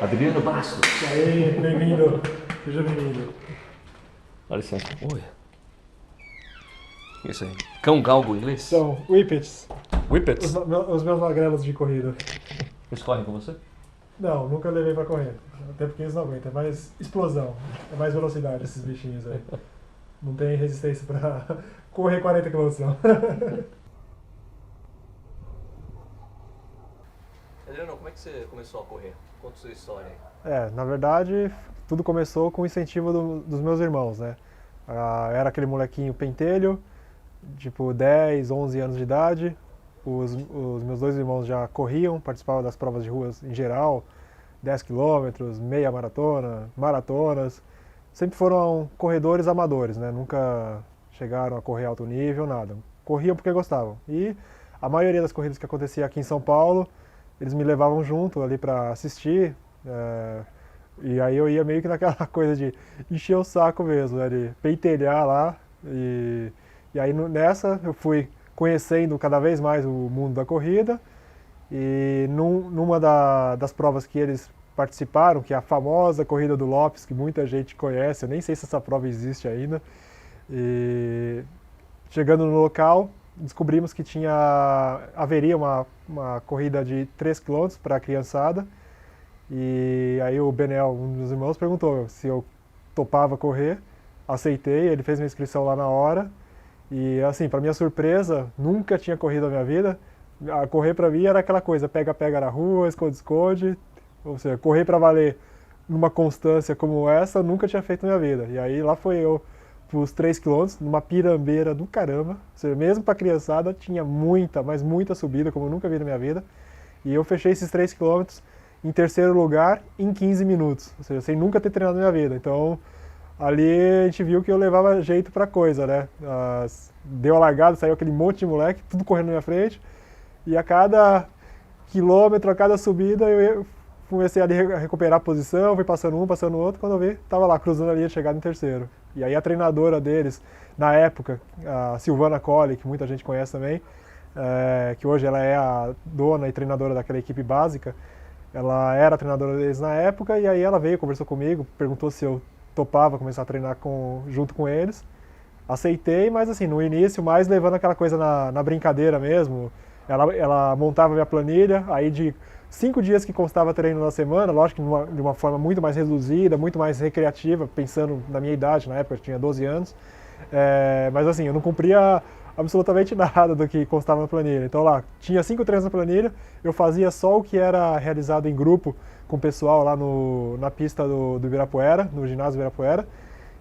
Adriano Bastos. Aí, bem-vindo. Seja bem-vindo. Dá licença. Oi. Isso aí. Cão galgo em inglês? São Whippets, Whippets? os meus magrelos de corrida. Eles correm com você? Não, nunca levei pra correr. Até porque eles não aguentam. É mais explosão. É mais velocidade esses bichinhos aí. Não tem resistência pra correr 40 km não. Adriano, como é que você começou a correr? Conta a sua história aí. Na verdade, tudo começou com o incentivo dos meus irmãos, né? Era aquele molequinho pentelho, tipo 10, 11 anos de idade. Os meus dois irmãos já corriam, participavam das provas de ruas em geral, 10 quilômetros, meia maratona, maratonas. Sempre foram corredores amadores, né? Nunca chegaram a correr alto nível, nada. Corriam porque gostavam. E a maioria das corridas que acontecia aqui em São Paulo, eles me levavam junto ali para assistir. E aí eu ia meio que naquela coisa de encher o saco mesmo, né? De pentelhar lá. E aí nessa eu fui conhecendo cada vez mais o mundo da corrida. E numa das provas que eles participaram, que é a famosa Corrida do Lopes, que muita gente conhece, eu nem sei se essa prova existe ainda. E chegando no local, descobrimos que haveria uma corrida de 3 km para a criançada. E aí o Benel, um dos irmãos, perguntou se eu topava correr. Aceitei, ele fez minha inscrição lá na hora. E assim, para minha surpresa, nunca tinha corrido na minha vida. Correr para mim era aquela coisa, pega-pega na rua, esconde-esconde. Ou seja, correr para valer numa constância como essa, nunca tinha feito na minha vida. E aí lá foi eu pros 3 quilômetros, numa pirambeira do caramba. Ou seja, mesmo para criançada, tinha muita, mas muita subida, como eu nunca vi na minha vida. E eu fechei esses 3 quilômetros em terceiro lugar em 15 minutos. Ou seja, sem nunca ter treinado na minha vida. Então, ali a gente viu que eu levava jeito pra coisa, né? Deu a largada, saiu aquele monte de moleque, tudo correndo na minha frente. E a cada quilômetro, a cada subida, eu comecei a recuperar a posição, fui passando um, passando outro, quando eu vi, tava lá, cruzando a linha de chegada em terceiro. E aí a treinadora deles, na época, a Silvana Colli, que muita gente conhece também, que hoje ela é a dona e treinadora daquela equipe básica, ela era a treinadora deles na época, e aí ela veio, conversou comigo, perguntou se eu topava começar a treinar junto com eles. Aceitei, mas assim, no início, mais levando aquela coisa na brincadeira mesmo. Ela montava minha planilha, aí de 5 dias que constava treino na semana, lógico que de uma forma muito mais reduzida, muito mais recreativa, pensando na minha idade, na época eu tinha 12 anos. Mas assim, eu não cumpria absolutamente nada do que constava na planilha. Então lá, tinha 5 treinos na planilha, eu fazia só o que era realizado em grupo com o pessoal lá na pista do Ibirapuera, no ginásio do Ibirapuera.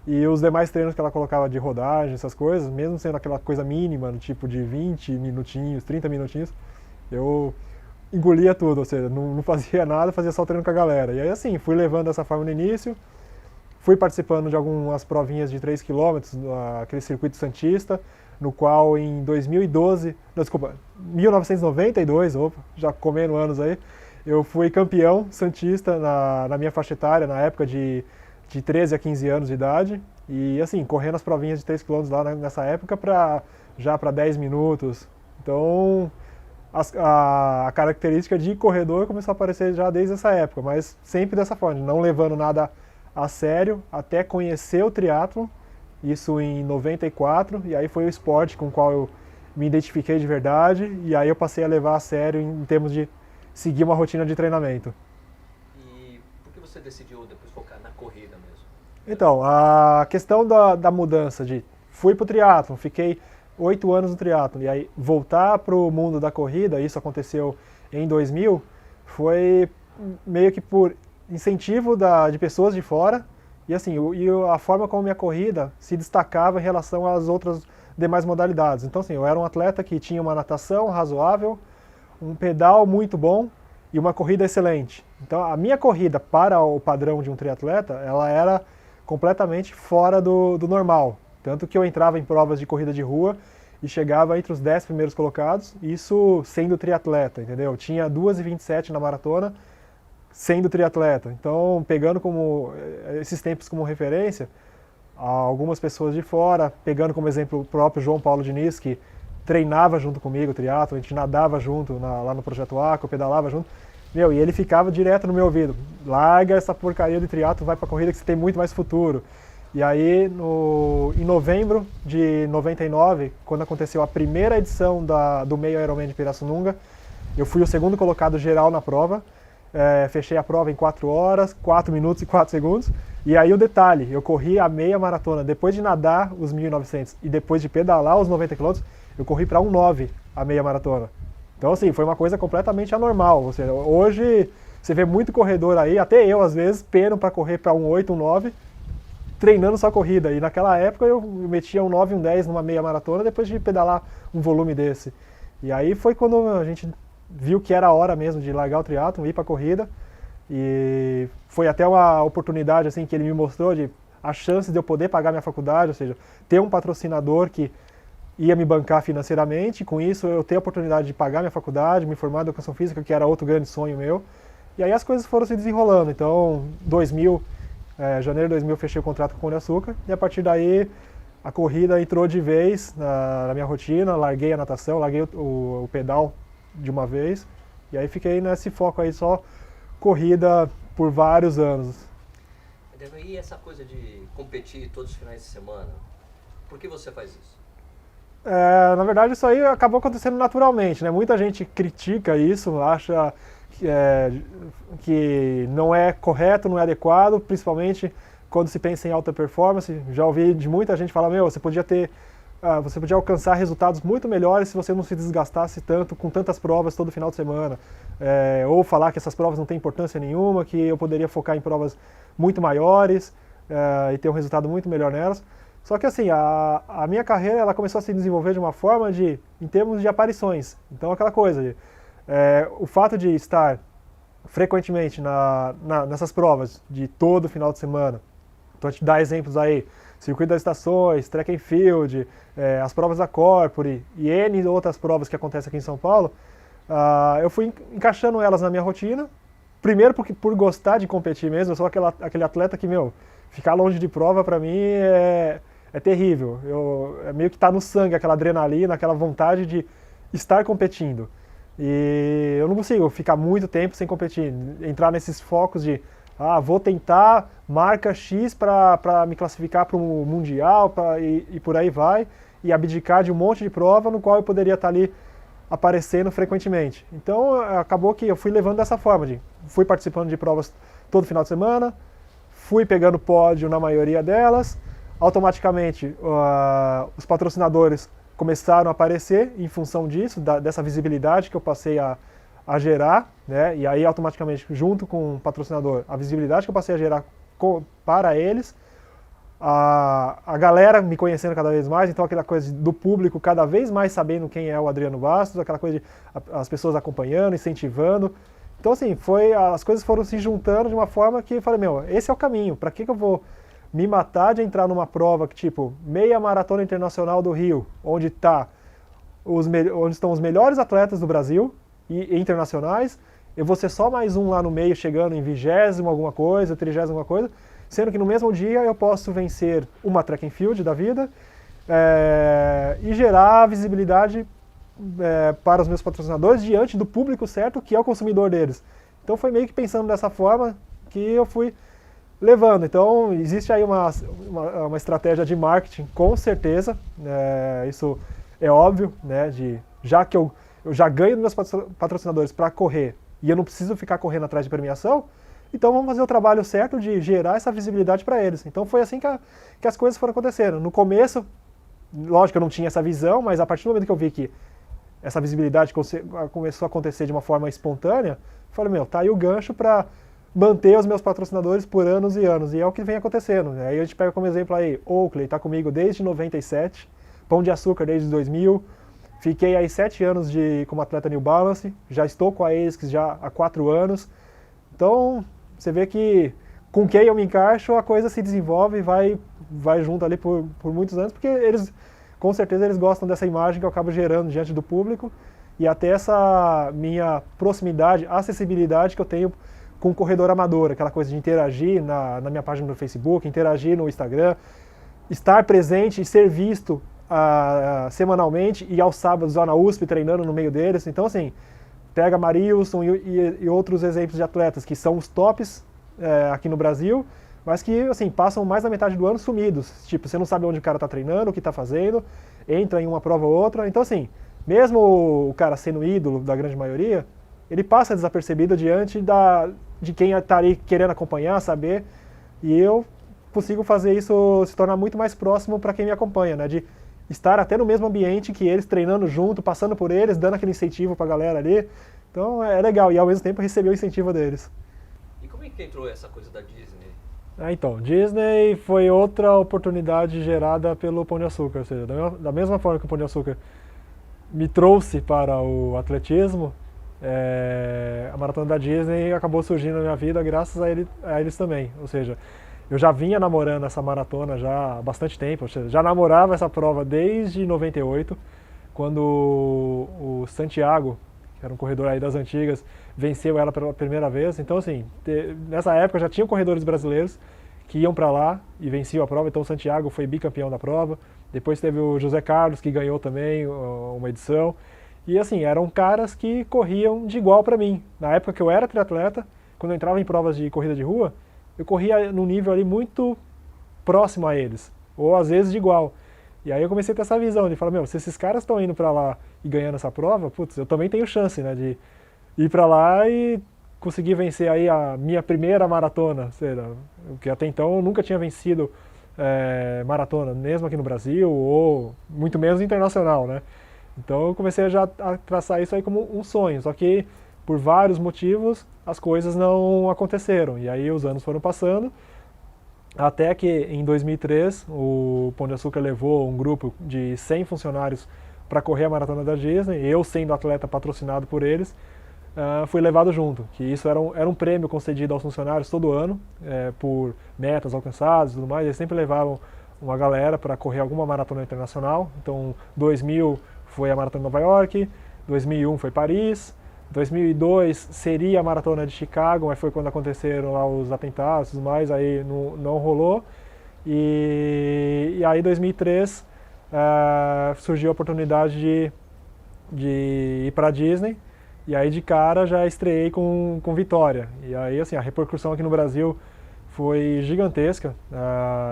E os demais treinos que ela colocava de rodagem, essas coisas, mesmo sendo aquela coisa mínima, tipo de 20 minutinhos, 30 minutinhos, eu engolia tudo, ou seja, não fazia nada, fazia só treino com a galera. E aí assim, fui levando dessa forma no início, fui participando de algumas provinhas de 3 quilômetros, aquele circuito santista, no qual em 2012, não, desculpa, 1992, já comendo anos aí, eu fui campeão santista na minha faixa etária, na época de 13 a 15 anos de idade, e assim, correndo as provinhas de 3 km lá nessa época já para 10 minutos. Então, a característica de corredor começou a aparecer já desde essa época, mas sempre dessa forma, não levando nada a sério, até conhecer o triatlon, isso em 94, e aí foi o esporte com o qual eu me identifiquei de verdade, e aí eu passei a levar a sério em termos de seguir uma rotina de treinamento. E por que você decidiu depois focar na corrida mesmo? Então, a questão da mudança fui pro triatlon, fiquei 8 anos no triatlon, e aí voltar pro mundo da corrida, isso aconteceu em 2000, foi meio que por incentivo de pessoas de fora, e assim, a forma como minha corrida se destacava em relação às outras demais modalidades. Então assim, eu era um atleta que tinha uma natação razoável, um pedal muito bom e uma corrida excelente. Então a minha corrida para o padrão de um triatleta, ela era completamente fora do normal. Tanto que eu entrava em provas de corrida de rua e chegava entre os 10 primeiros colocados, isso sendo triatleta, entendeu? Eu tinha 2:27 na maratona, sendo triatleta. Então, pegando esses tempos como referência, algumas pessoas de fora, pegando como exemplo o próprio João Paulo Diniz, que treinava junto comigo triatlo, a gente nadava junto lá no Projeto Aqua, pedalava junto. Meu, e ele ficava direto no meu ouvido, larga essa porcaria de triatlo, vai pra corrida que você tem muito mais futuro. E aí, em novembro de 99, quando aconteceu a primeira edição do meio Ironman de Pirassununga, eu fui o segundo colocado geral na prova, fechei a prova em 4 horas, 4 minutos e 4 segundos. E aí o detalhe, eu corri a meia maratona, depois de nadar os 1.900 e depois de pedalar os 90 km, eu corri para 1,9 a meia maratona. Então assim, foi uma coisa completamente anormal. Ou seja, hoje você vê muito corredor aí, até eu às vezes, peno para correr para 1,8, 1,9, treinando só corrida. E naquela época eu metia 1,9, 1,10 numa meia maratona depois de pedalar um volume desse. E aí foi quando a gente viu que era a hora mesmo de largar o triatlon, ir para a corrida. E foi até uma oportunidade assim que ele me mostrou de a chance de eu poder pagar minha faculdade, ou seja, ter um patrocinador que ia me bancar financeiramente. Com isso eu ter a oportunidade de pagar minha faculdade, me formar em educação física, que era outro grande sonho meu. E aí as coisas foram se desenrolando. Então, janeiro de 2000 eu fechei o contrato com o Pão de Açúcar e a partir daí a corrida entrou de vez na minha rotina, larguei a natação, larguei o pedal de uma vez e aí fiquei nesse foco aí só corrida por vários anos. E essa coisa de competir todos os finais de semana, por que você faz isso? Na verdade isso aí acabou acontecendo naturalmente, né? Muita gente critica isso, acha que não é correto, não é adequado, principalmente quando se pensa em alta performance. Já ouvi de muita gente falar, você podia alcançar resultados muito melhores se você não se desgastasse tanto com tantas provas todo final de semana. Ou falar que essas provas não têm importância nenhuma, que eu poderia focar em provas muito maiores e ter um resultado muito melhor nelas. Só que assim, a minha carreira ela começou a se desenvolver de uma forma em termos de aparições. Então aquela coisa, o fato de estar frequentemente nessas provas de todo final de semana, então a te dar exemplos aí, Circuito das Estações, Track and Field, as provas da Corpore e N outras provas que acontecem aqui em São Paulo, eu fui encaixando elas na minha rotina. Primeiro por gostar de competir mesmo, eu sou aquele atleta que, ficar longe de prova pra mim é terrível. É meio que tá no sangue aquela adrenalina, aquela vontade de estar competindo. E eu não consigo ficar muito tempo sem competir, entrar nesses focos de vou tentar marca X para me classificar para o Mundial e por aí vai, e abdicar de um monte de prova no qual eu poderia estar ali aparecendo frequentemente. Então acabou que eu fui levando dessa forma, fui participando de provas todo final de semana, fui pegando pódio na maioria delas, automaticamente os patrocinadores começaram a aparecer em função disso, dessa visibilidade que eu passei a gerar, né? E aí automaticamente, junto com o patrocinador, a visibilidade que eu passei a gerar para eles, a galera me conhecendo cada vez mais, então aquela coisa do público cada vez mais sabendo quem é o Adriano Bastos, aquela coisa de as pessoas acompanhando, incentivando. Então assim, as coisas foram se juntando de uma forma que eu falei, esse é o caminho, para que eu vou me matar de entrar numa prova que tipo, meia maratona internacional do Rio, onde estão os melhores atletas do Brasil e internacionais, eu vou ser só mais um lá no meio, chegando em 20º alguma coisa, 30º alguma coisa, sendo que no mesmo dia eu posso vencer uma track and field da vida e gerar visibilidade para os meus patrocinadores diante do público certo, que é o consumidor deles. Então foi meio que pensando dessa forma que eu fui levando. Então existe aí uma estratégia de marketing, com certeza, isso é óbvio, né, já que eu já ganho dos meus patrocinadores para correr e eu não preciso ficar correndo atrás de premiação, então vamos fazer o trabalho certo de gerar essa visibilidade para eles. Então foi assim que as coisas foram acontecendo. No começo, lógico que eu não tinha essa visão, mas a partir do momento que eu vi que essa visibilidade começou a acontecer de uma forma espontânea, eu falei, tá aí o gancho para manter os meus patrocinadores por anos e anos, e é o que vem acontecendo. Aí a gente pega como exemplo aí, Oakley está comigo desde 97, Pão de Açúcar desde 2000, fiquei aí 7 anos como atleta New Balance, já estou com a ASICS já há 4 anos, então você vê que com quem eu me encaixo a coisa se desenvolve e vai junto ali por muitos anos, porque com certeza eles gostam dessa imagem que eu acabo gerando diante do público e até essa minha proximidade, acessibilidade que eu tenho com o corredor amador, aquela coisa de interagir na minha página no Facebook, interagir no Instagram, estar presente e ser visto semanalmente e aos sábados lá na USP treinando no meio deles. Então assim, pega Marilson e outros exemplos de atletas que são os tops aqui no Brasil, mas que assim, passam mais da metade do ano sumidos. Tipo, você não sabe onde o cara está treinando, o que está fazendo, entra em uma prova ou outra. Então assim, mesmo o cara sendo ídolo da grande maioria, ele passa desapercebido diante de quem está ali querendo acompanhar, saber, e eu consigo fazer isso se tornar muito mais próximo para quem me acompanha, né? De estar até no mesmo ambiente que eles, treinando junto, passando por eles, dando aquele incentivo para a galera ali. Então é legal, e ao mesmo tempo receber o incentivo deles. E como é que entrou essa coisa da Disney? Então, Disney foi outra oportunidade gerada pelo Pão de Açúcar, ou seja, da mesma forma que o Pão de Açúcar me trouxe para o atletismo, a maratona da Disney acabou surgindo na minha vida graças a eles também. Ou seja, eu já vinha namorando essa maratona já há bastante tempo, ou seja, já namorava essa prova desde 98, quando o Santiago, que era um corredor aí das antigas, venceu ela pela primeira vez. Então assim, nessa época já tinham corredores brasileiros que iam para lá e venciam a prova, então o Santiago foi bicampeão da prova. Depois teve o José Carlos, que ganhou também uma edição. E assim, eram caras que corriam de igual para mim. Na época que eu era triatleta, quando eu entrava em provas de corrida de rua, eu corria num nível ali muito próximo a eles, ou às vezes de igual. E aí eu comecei a ter essa visão de falar, meu, se esses caras estão indo para lá e ganhando essa prova, putz, eu também tenho chance, né, de ir para lá e conseguir vencer aí a minha primeira maratona, seja, que até então eu nunca tinha vencido maratona, mesmo aqui no Brasil, ou muito menos internacional, né. Então eu comecei já a traçar isso aí como um sonho, só que por vários motivos as coisas não aconteceram, e aí os anos foram passando, até que em 2003 o Pão de Açúcar levou um grupo de 100 funcionários para correr a maratona da Disney, eu sendo atleta patrocinado por eles, fui levado junto, que isso era um prêmio concedido aos funcionários todo ano, por metas alcançadas e tudo mais. Eles sempre levavam uma galera para correr alguma maratona internacional. Então 2000 foi a maratona de Nova York, 2001 foi Paris, 2002 seria a maratona de Chicago, mas foi quando aconteceram lá os atentados e tudo mais, aí não rolou. E aí em 2003 surgiu a oportunidade de ir para a Disney, e aí de cara já estreiei com vitória. E aí assim, a repercussão aqui no Brasil foi gigantesca,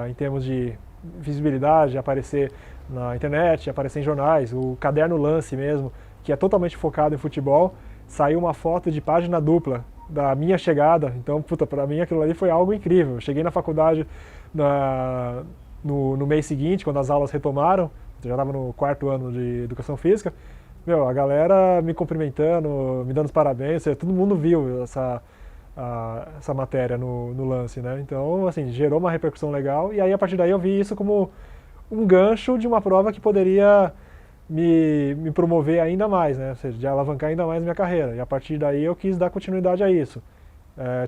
em termos de visibilidade, aparecer na internet, aparecer em jornais, o Caderno Lance mesmo, que é totalmente focado em futebol, saiu uma foto de página dupla da minha chegada. Então, puta, pra mim aquilo ali foi algo incrível. Eu cheguei na faculdade no mês seguinte, quando as aulas retomaram, eu já estava no 4º ano de Educação Física, meu, a galera me cumprimentando, me dando os parabéns, todo mundo viu essa matéria no Lance, né? Então, assim, gerou uma repercussão legal, e aí a partir daí eu vi isso como um gancho de uma prova que poderia me promover ainda mais, né? Ou seja, de alavancar ainda mais minha carreira. E a partir daí eu quis dar continuidade a isso.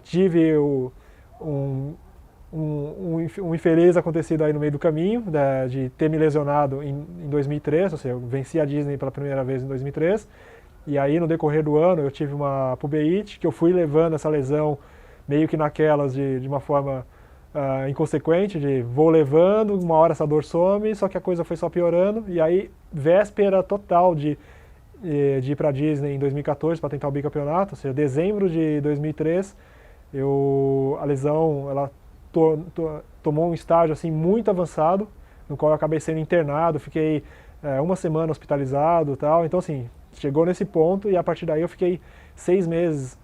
Tive um infeliz acontecido aí no meio do caminho, de ter me lesionado em 2003, ou seja, eu venci a Disney pela primeira vez em 2003, e aí no decorrer do ano eu tive uma pubeite, que eu fui levando essa lesão meio que naquelas de uma forma inconsequente, de vou levando, uma hora essa dor some, só que a coisa foi só piorando, e aí véspera total de ir para a Disney em 2014 para tentar o bicampeonato, ou seja, dezembro de 2003, a lesão ela tomou um estágio assim muito avançado, no qual eu acabei sendo internado, fiquei uma semana hospitalizado e tal. Então assim, chegou nesse ponto, e a partir daí eu fiquei 6 meses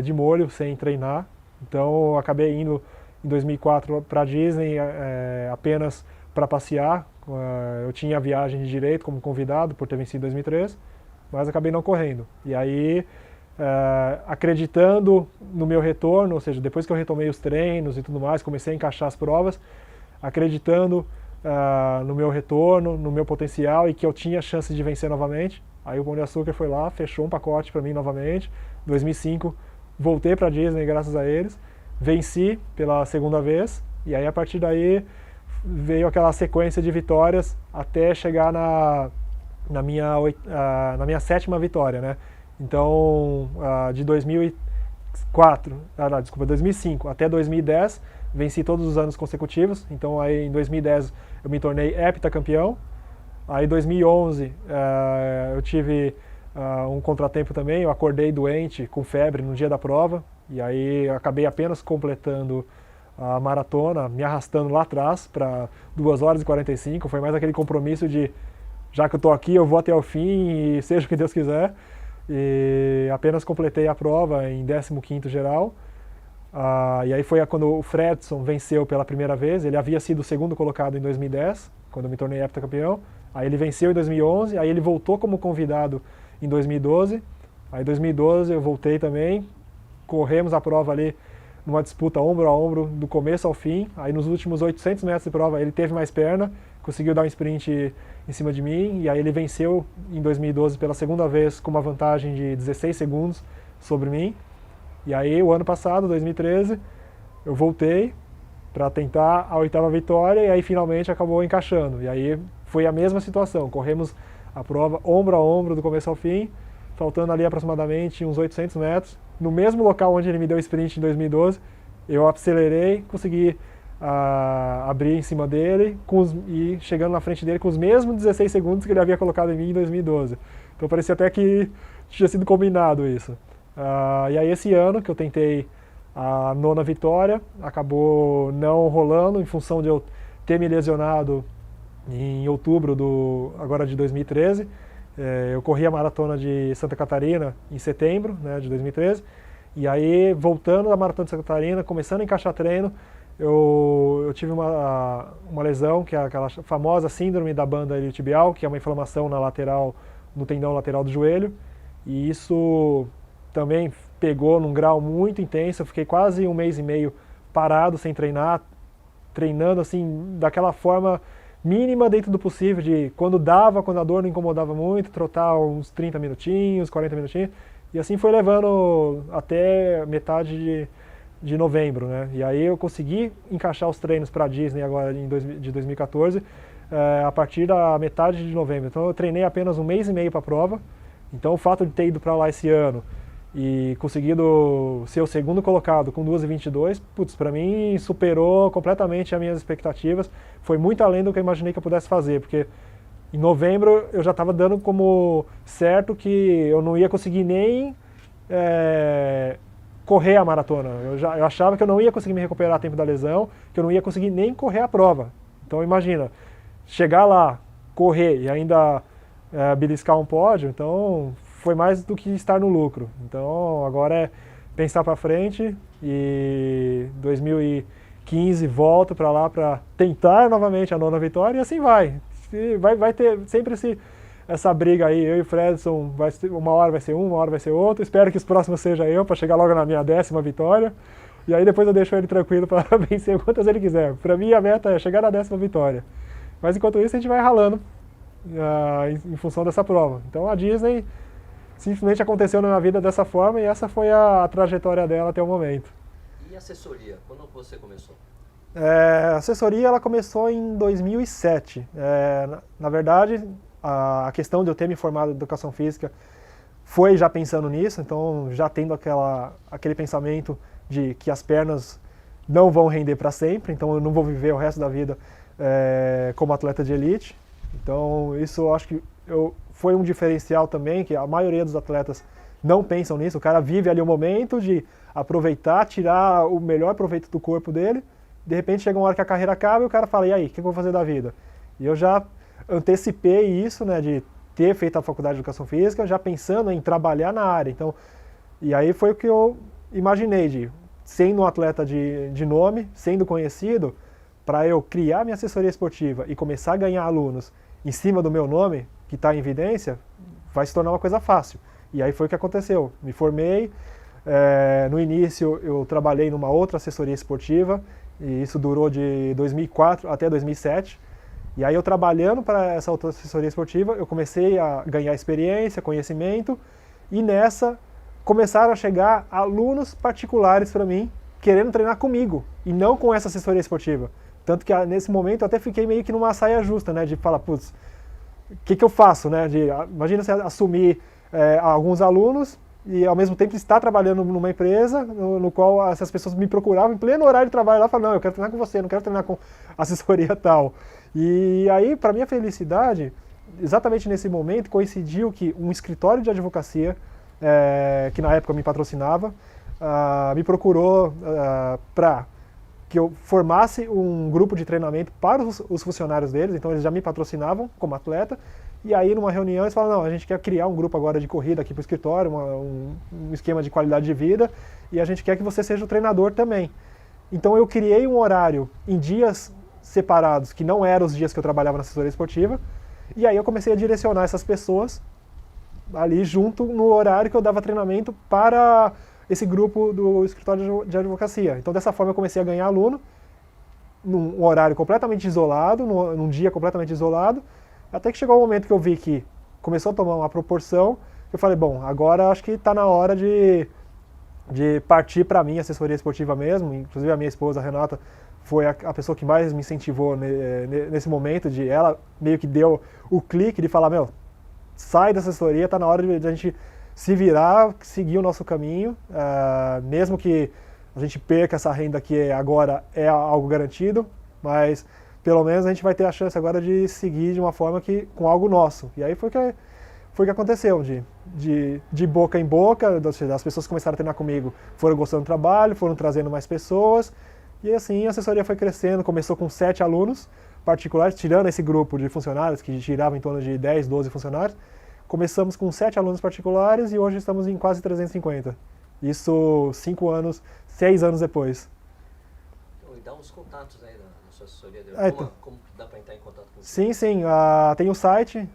de molho sem treinar. Então eu acabei indo em 2004 para a Disney apenas para passear. Eu tinha a viagem de direito como convidado por ter vencido em 2003, mas acabei não correndo. E aí, acreditando no meu retorno, ou seja, depois que eu retomei os treinos e tudo mais, comecei a encaixar as provas, acreditando no meu retorno, no meu potencial, e que eu tinha chance de vencer novamente. Aí o Pão de Açúcar foi lá, fechou um pacote para mim novamente. Em 2005 voltei para a Disney graças a eles, venci pela segunda vez, e aí a partir daí veio aquela sequência de vitórias até chegar na minha 7ª vitória, né? Então, de 2005 até 2010, venci todos os anos consecutivos. Então aí em 2010 eu me tornei heptacampeão. Aí em 2011 eu tive um contratempo também, eu acordei doente, com febre no dia da prova, e aí eu acabei apenas completando a maratona, me arrastando lá atrás para 2 horas e 45, foi mais aquele compromisso de, já que eu estou aqui, eu vou até o fim e seja o que Deus quiser, e apenas completei a prova em 15º geral. E aí foi quando o Fredson venceu pela primeira vez, ele havia sido o segundo colocado em 2010, quando eu me tornei heptacampeão, aí ele venceu em 2011, aí ele voltou como convidado em 2012, aí em 2012 eu voltei também, corremos a prova ali numa disputa ombro a ombro, do começo ao fim, aí nos últimos 800 metros de prova ele teve mais perna, conseguiu dar um sprint em cima de mim, e aí ele venceu em 2012 pela segunda vez com uma vantagem de 16 segundos sobre mim. E aí o ano passado, 2013, eu voltei para tentar a 8ª vitória e aí finalmente acabou encaixando. E aí foi a mesma situação, corremos a prova ombro a ombro do começo ao fim, faltando ali aproximadamente uns 800 metros. No mesmo local onde ele me deu o sprint em 2012, eu acelerei, consegui abrir em cima dele e chegando na frente dele com os mesmos 16 segundos que ele havia colocado em mim em 2012. Então parecia até que tinha sido combinado isso. E aí esse ano que eu tentei a 9ª vitória, acabou não rolando em função de eu ter me lesionado em outubro agora de 2013. Eu corri a maratona de Santa Catarina em setembro, né, de 2013, e aí voltando da maratona de Santa Catarina, começando a encaixar treino, eu tive uma lesão, que é aquela famosa síndrome da banda iliotibial, que é uma inflamação no tendão lateral do joelho, e isso também pegou num grau muito intenso. Eu fiquei quase 1 mês e meio parado, sem treinar, treinando assim, daquela forma mínima dentro do possível, de quando a dor não incomodava muito, trotar uns 30 minutinhos, 40 minutinhos, e assim foi levando até metade de novembro, né? E aí eu consegui encaixar os treinos para a Disney agora de 2014, a partir da metade de novembro. Então eu treinei apenas 1 mês e meio para a prova, então o fato de ter ido para lá esse ano e conseguido ser o segundo colocado com 2:22, putz, para mim superou completamente as minhas expectativas, foi muito além do que eu imaginei que eu pudesse fazer, porque em novembro eu já estava dando como certo que eu não ia conseguir nem correr a maratona, eu achava que eu não ia conseguir me recuperar a tempo da lesão, que eu não ia conseguir nem correr a prova. Então imagina, chegar lá, correr e ainda beliscar um pódio, então foi mais do que estar no lucro. Então agora é pensar para frente e 2015 volto para lá para tentar novamente a 9ª vitória e assim vai. Vai ter sempre essa briga aí, eu e o Fredson, uma hora vai ser um, uma hora vai ser outro. Espero que os próximos seja eu para chegar logo na minha 10ª vitória. E aí depois eu deixo ele tranquilo para vencer quantas ele quiser. Para mim a meta é chegar na 10ª vitória. Mas enquanto isso a gente vai ralando em função dessa prova. Então a Disney simplesmente aconteceu na minha vida dessa forma e essa foi a trajetória dela até o momento. E assessoria? Quando você começou? A assessoria ela começou em 2007. Na verdade, a questão de eu ter me formado em educação física foi já pensando nisso, então já tendo aquele pensamento de que as pernas não vão render para sempre, então eu não vou viver o resto da vida como atleta de elite. Então isso eu acho que foi um diferencial também, que a maioria dos atletas não pensam nisso. O cara vive ali o momento de aproveitar, tirar o melhor proveito do corpo dele, de repente chega uma hora que a carreira acaba e o cara fala, e aí, o que eu vou fazer da vida? E eu já antecipei isso, né, de ter feito a faculdade de educação física, já pensando em trabalhar na área. Então, e aí foi o que eu imaginei, de sendo um atleta de nome, sendo conhecido, para eu criar minha assessoria esportiva e começar a ganhar alunos em cima do meu nome, que está em evidência, vai se tornar uma coisa fácil. E aí foi o que aconteceu. Me formei, no início eu trabalhei numa outra assessoria esportiva, e isso durou de 2004 até 2007. E aí eu trabalhando para essa outra assessoria esportiva, eu comecei a ganhar experiência, conhecimento, e nessa começaram a chegar alunos particulares para mim, querendo treinar comigo, e não com essa assessoria esportiva. Tanto que nesse momento eu até fiquei meio que numa saia justa, né, de falar, putz, o que eu faço, né? Imagina você assumir alguns alunos e ao mesmo tempo estar trabalhando numa empresa no qual essas pessoas me procuravam em pleno horário de trabalho lá e falavam, não, eu quero treinar com você, não quero treinar com assessoria tal. E aí, para minha felicidade, exatamente nesse momento coincidiu que um escritório de advocacia, que na época me patrocinava, me procurou para que eu formasse um grupo de treinamento para os funcionários deles, então eles já me patrocinavam como atleta, e aí numa reunião eles falaram, não, a gente quer criar um grupo agora de corrida aqui para o escritório, um esquema de qualidade de vida, e a gente quer que você seja o treinador também. Então eu criei um horário em dias separados, que não eram os dias que eu trabalhava na assessoria esportiva, e aí eu comecei a direcionar essas pessoas ali junto no horário que eu dava treinamento para esse grupo do escritório de advocacia. Então dessa forma eu comecei a ganhar aluno, num horário completamente isolado, num dia completamente isolado, até que chegou o momento que eu vi que começou a tomar uma proporção, eu falei, bom, agora acho que está na hora de partir para mim, assessoria esportiva mesmo. Inclusive a minha esposa, a Renata, foi a pessoa que mais me incentivou nesse momento, ela meio que deu o clique de falar, meu, sai da assessoria, está na hora de a gente se virar, seguir o nosso caminho, mesmo que a gente perca essa renda que agora é algo garantido, mas pelo menos a gente vai ter a chance agora de seguir de uma forma com algo nosso. E aí foi que aconteceu, de boca em boca, as pessoas que começaram a treinar comigo foram gostando do trabalho, foram trazendo mais pessoas, e assim a assessoria foi crescendo, começou com 7 alunos particulares, tirando esse grupo de funcionários, que girava em torno de 10, 12 funcionários, começamos com 7 alunos particulares e hoje estamos em quase 350. Isso 6 anos depois. E dá uns contatos aí na sua assessoria, como dá para entrar em contato com você? Sim, tem o site,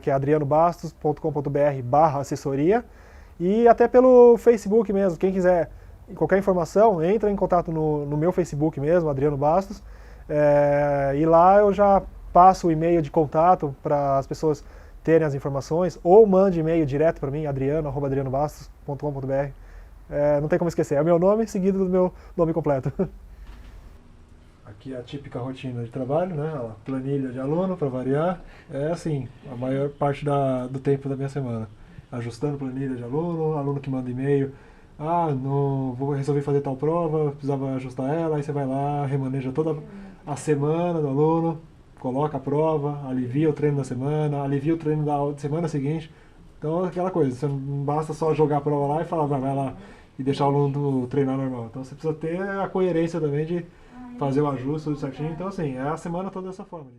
que é adrianobastos.com.br/assessoria, e até pelo Facebook mesmo, quem quiser qualquer informação, entra em contato no meu Facebook mesmo, Adriano Bastos, e lá eu já passo o e-mail de contato para as pessoas terem as informações, ou mande e-mail direto para mim, adriano@adrianobastos.com.br. Não tem como esquecer, é o meu nome seguido do meu nome completo. Aqui é a típica rotina de trabalho, né? A planilha de aluno, para variar. É assim, a maior parte do tempo da minha semana. Ajustando planilha de aluno que manda e-mail. Não vou resolver fazer tal prova, precisava ajustar ela, aí você vai lá, remaneja toda a semana do aluno, coloca a prova, alivia o treino da semana, alivia o treino da semana seguinte. Então aquela coisa, você não basta só jogar a prova lá e falar, vai lá e deixar o aluno treinar normal. Então você precisa ter a coerência também de fazer o ajuste tudo certinho. Então assim, é a semana toda dessa forma.